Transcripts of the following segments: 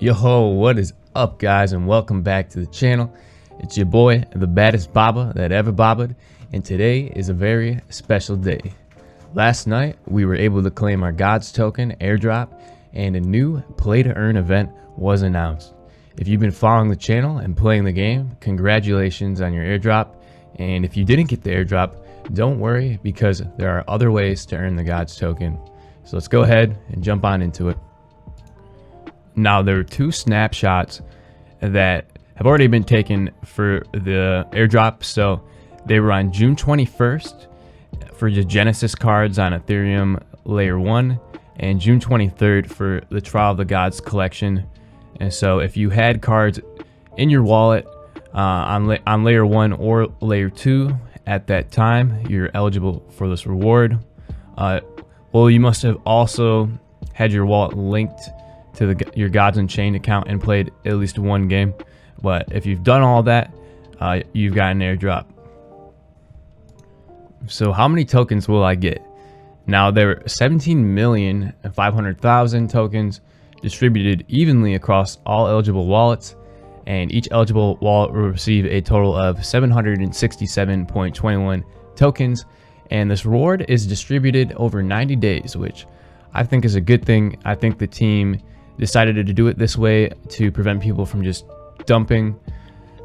Yo, what is up, guys, and welcome back to the channel. It's your boy, the baddest baba that ever bobbed, and today is a very special day. Last night, we were able to claim our Gods token airdrop, and a new play-to-earn event was announced. If you've been following the channel and playing the game, congratulations on your airdrop, and if you didn't get the airdrop, don't worry, because there are other ways to earn the Gods token. So let's go ahead and jump on into it. Now, there are two snapshots that have already been taken for the airdrop. So they were on June 21st for the Genesis cards on Ethereum layer 1 and June 23rd for the Trial of the Gods collection. And so if you had cards in your wallet on layer 1 or layer 2 at that time, you're eligible for this reward. Well, you must have also had your wallet linked to your Gods Unchained account and played at least one game. But if you've done all that, you've got an airdrop. So how many tokens will I get? Now, there are 17,500,000 tokens distributed evenly across all eligible wallets, and each eligible wallet will receive a total of 767.21 tokens, and this reward is distributed over 90 days, which I think is a good thing. I think the team decided to do it this way to prevent people from just dumping.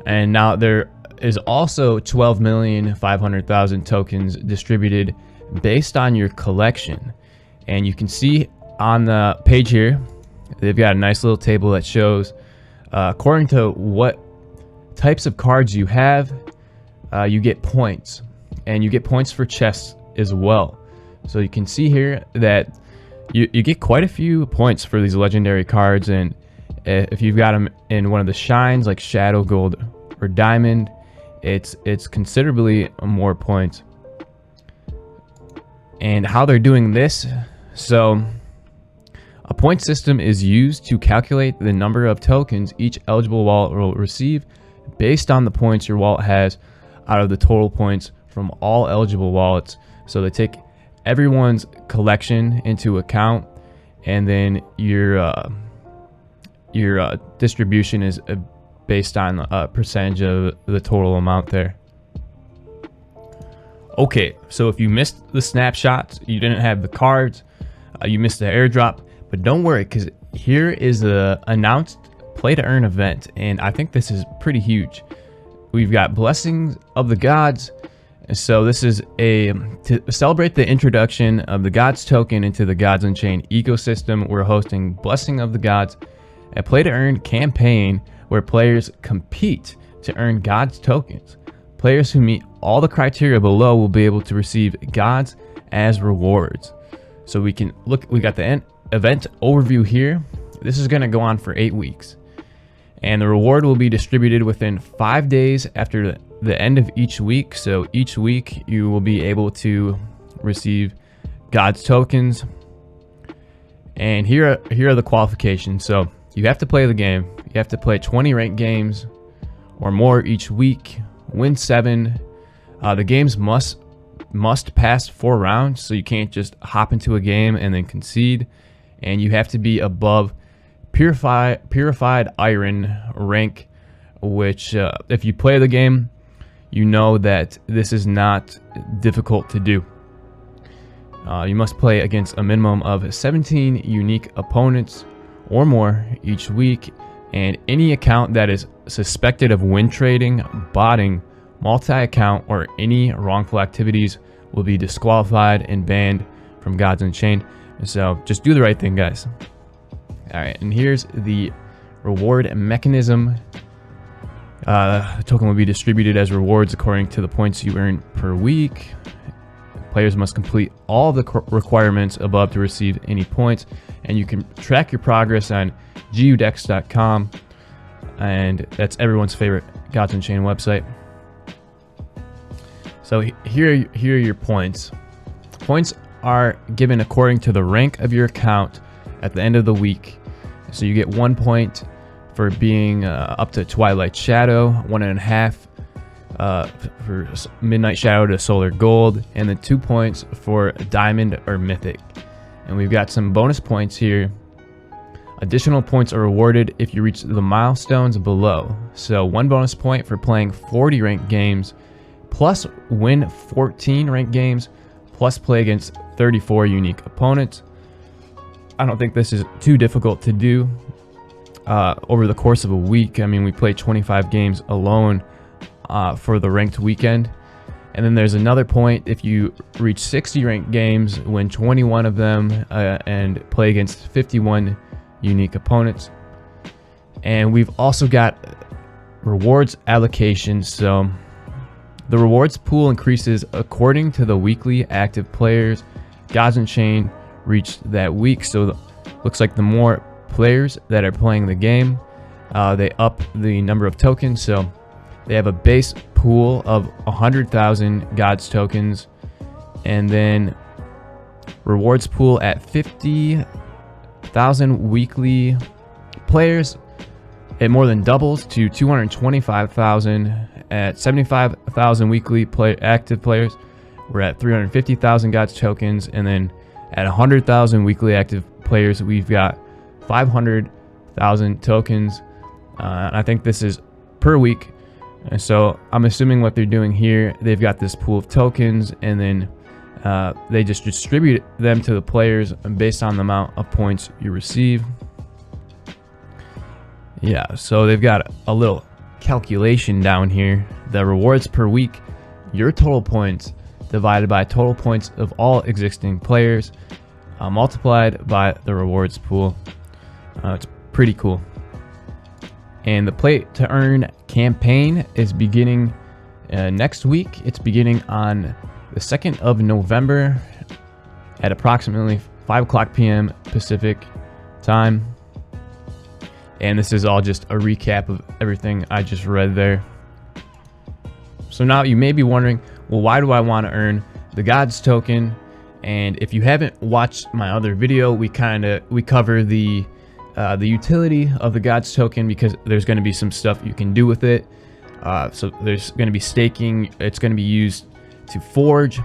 And now there is also 12,500,000 tokens distributed based on your collection. And you can see on the page here, they've got a nice little table that shows according to what types of cards you have, you get points, and you get points for chests as well. So you can see here that you get quite a few points for these legendary cards, and if you've got them in one of the shines like Shadow, Gold, or Diamond, it's considerably more points. And how they're doing this, so a point system is used to calculate the number of tokens each eligible wallet will receive based on the points your wallet has out of the total points from all eligible wallets. So they take everyone's collection into account, and then your distribution is based on a percentage of the total amount there. Okay, so if you missed the snapshots, you didn't have the cards, you missed the airdrop, but don't worry, because here is the announced play to earn event, and I think this is pretty huge. We've got Blessings of the Gods. So this is to celebrate the introduction of the Gods token into the Gods Unchained ecosystem. We're hosting Blessing of the Gods, a play to earn campaign where players compete to earn Gods tokens. Players who meet all the criteria below will be able to receive Gods as rewards. So we can look, we got the event overview here. This is going to go on for 8 weeks, and the reward will be distributed within 5 days after the end of each week. So each week you will be able to receive Gods tokens, and here are the qualifications. So you have to play the game, you have to play 20 ranked games or more each week, win 7. The games must pass 4 rounds, so you can't just hop into a game and then concede, and you have to be above purified iron rank, which if you play the game, you know that this is not difficult to do. You must play against a minimum of 17 unique opponents or more each week, and any account that is suspected of win trading, botting, multi-account, or any wrongful activities will be disqualified and banned from Gods Unchained. So just do the right thing, guys. All right, and here's the reward mechanism. The token will be distributed as rewards according to the points you earn per week. Players must complete all the requirements above to receive any points, and you can track your progress on gudex.com, and that's everyone's favorite Gods Unchained website. So here are your points. Points are given according to the rank of your account at the end of the week. So you get 1 point for being up to Twilight Shadow, 1.5 for Midnight Shadow to Solar Gold, and then 2 points for Diamond or Mythic. And we've got some bonus points here Additional points are rewarded if you reach the milestones below. So 1 bonus point for playing 40 ranked games, plus win 14 ranked games, plus play against 34 unique opponents. I don't think this is too difficult to do over the course of a week. I mean, we played 25 games alone for the ranked weekend. And then there's another point if you reach 60 ranked games, win 21 of them, and play against 51 unique opponents. And we've also got rewards allocation. So the rewards pool increases according to the weekly active players Gods Unchained reached that week. So looks like the more players that are playing the game, they up the number of tokens. So they have a base pool of 100,000 Gods tokens, and then rewards pool at 50,000 weekly players. It more than doubles to 225,000 at 75,000 weekly active players. We're at 350,000 Gods tokens, and then at 100,000 weekly active players, we've got 500,000 tokens. I think this is per week. And so I'm assuming what they're doing here, they've got this pool of tokens, and then they just distribute them to the players based on the amount of points you receive. Yeah, so they've got a little calculation down here. The rewards per week, your total points divided by total points of all existing players, multiplied by the rewards pool. It's pretty cool. And the play to earn campaign is beginning next week. It's beginning on the 2nd of November at approximately 5 o'clock p.m. Pacific time. And this is all just a recap of everything I just read there. So now you may be wondering, well, why do I want to earn the Gods token? And if you haven't watched my other video, we cover the utility of the Gods token, because there's going to be some stuff you can do with it. So there's going to be staking. It's going to be used to forge.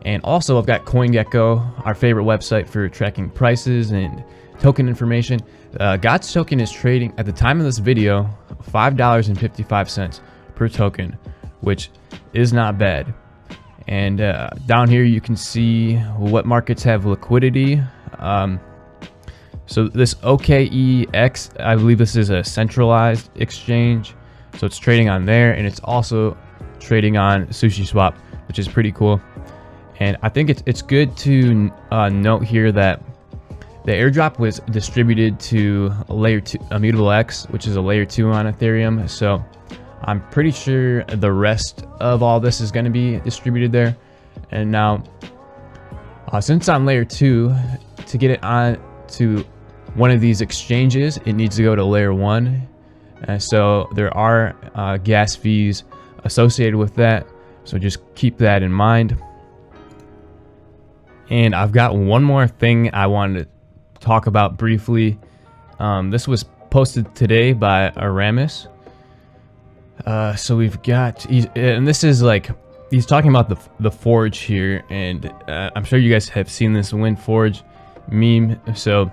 And also I've got CoinGecko, our favorite website for tracking prices and token information. Gods token is trading at the time of this video $5.55 per token, which is not bad. And down here you can see what markets have liquidity. So this OKEX, I believe this is a centralized exchange. So it's trading on there, and it's also trading on SushiSwap, which is pretty cool. And I think it's good to note here that the airdrop was distributed to layer 2, Immutable X, which is a layer 2 on Ethereum. So I'm pretty sure the rest of all this is going to be distributed there. And now, since on layer 2, to get it on to one of these exchanges, it needs to go to layer 1. So there are gas fees associated with that. So just keep that in mind. And I've got one more thing I wanted to talk about briefly. This was posted today by Aramis. So we've got, and this is like, he's talking about the forge here, and I'm sure you guys have seen this Win Forge meme. So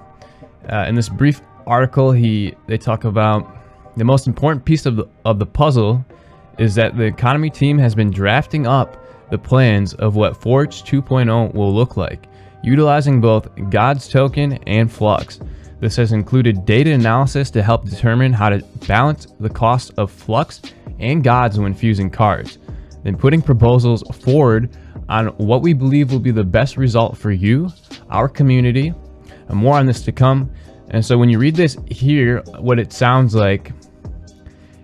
in this brief article, they talk about the most important piece of the puzzle is that the economy team has been drafting up the plans of what Forge 2.0 will look like, utilizing both Gods token and Flux. This has included data analysis to help determine how to balance the cost of Flux and Gods when fusing cards, then putting proposals forward on what we believe will be the best result for you, our community, and more on this to come. And so when you read this here, what it sounds like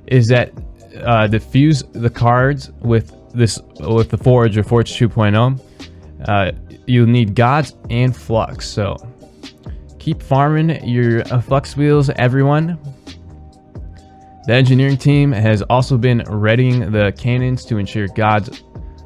is that to fuse the cards with the Forge or Forge 2.0, you'll need Gods and Flux. So keep farming your Flux wheels, everyone. The engineering team has also been readying the cannons to ensure Gods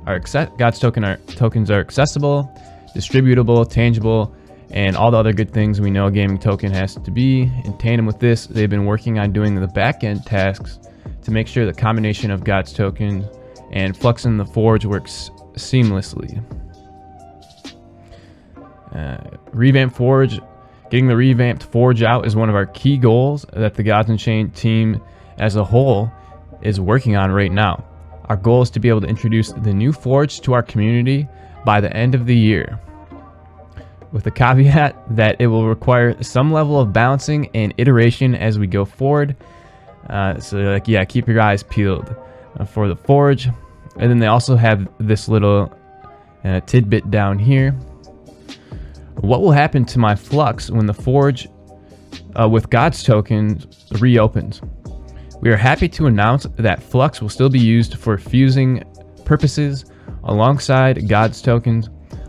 tokens are accessible, distributable, tangible, and all the other good things we know a gaming token has to be. In tandem with this, they've been working on doing the back-end tasks to make sure the combination of Gods tokens and Flux in the Forge works seamlessly. Revamp Forge Getting the revamped Forge out is one of our key goals that the Gods Unchained team as a whole is working on right now. Our goal is to be able to introduce the new Forge to our community by the end of the year, with the caveat that it will require some level of balancing and iteration as we go forward. So like, yeah, keep your eyes peeled for the Forge. And then they also have this little tidbit down here. What will happen to my Flux when the Forge with Gods tokens reopens? We are happy to announce that Flux will still be used for fusing purposes alongside Gods tokens.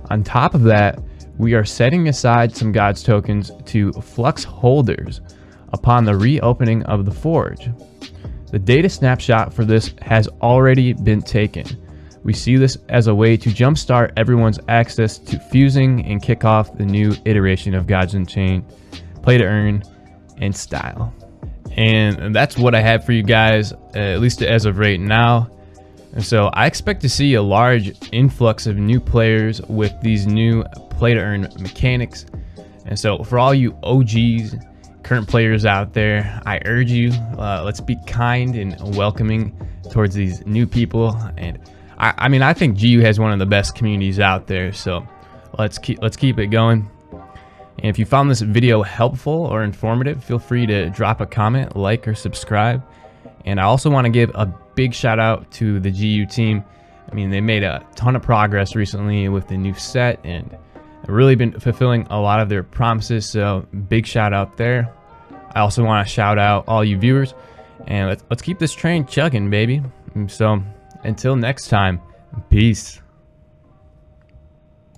On top of that, we are setting aside some Gods tokens to Flux holders upon the reopening of the Forge. The data snapshot for this has already been taken. We see this as a way to jumpstart everyone's access to fusing and kick off the new iteration of Gods Unchained, play to earn, and style. And that's what I have for you guys, at least as of right now. And so I expect to see a large influx of new players with these new play to earn mechanics. And so for all you OGs, current players out there, I urge you, let's be kind and welcoming towards these new people. And I mean, I think GU has one of the best communities out there, so let's keep it going. And if you found this video helpful or informative, feel free to drop a comment, like, or subscribe. And I also want to give a big shout out to the GU team. I mean, they made a ton of progress recently with the new set and really been fulfilling a lot of their promises, so big shout out there. I also want to shout out all you viewers, and let's keep this train chugging, baby. So until next time, peace.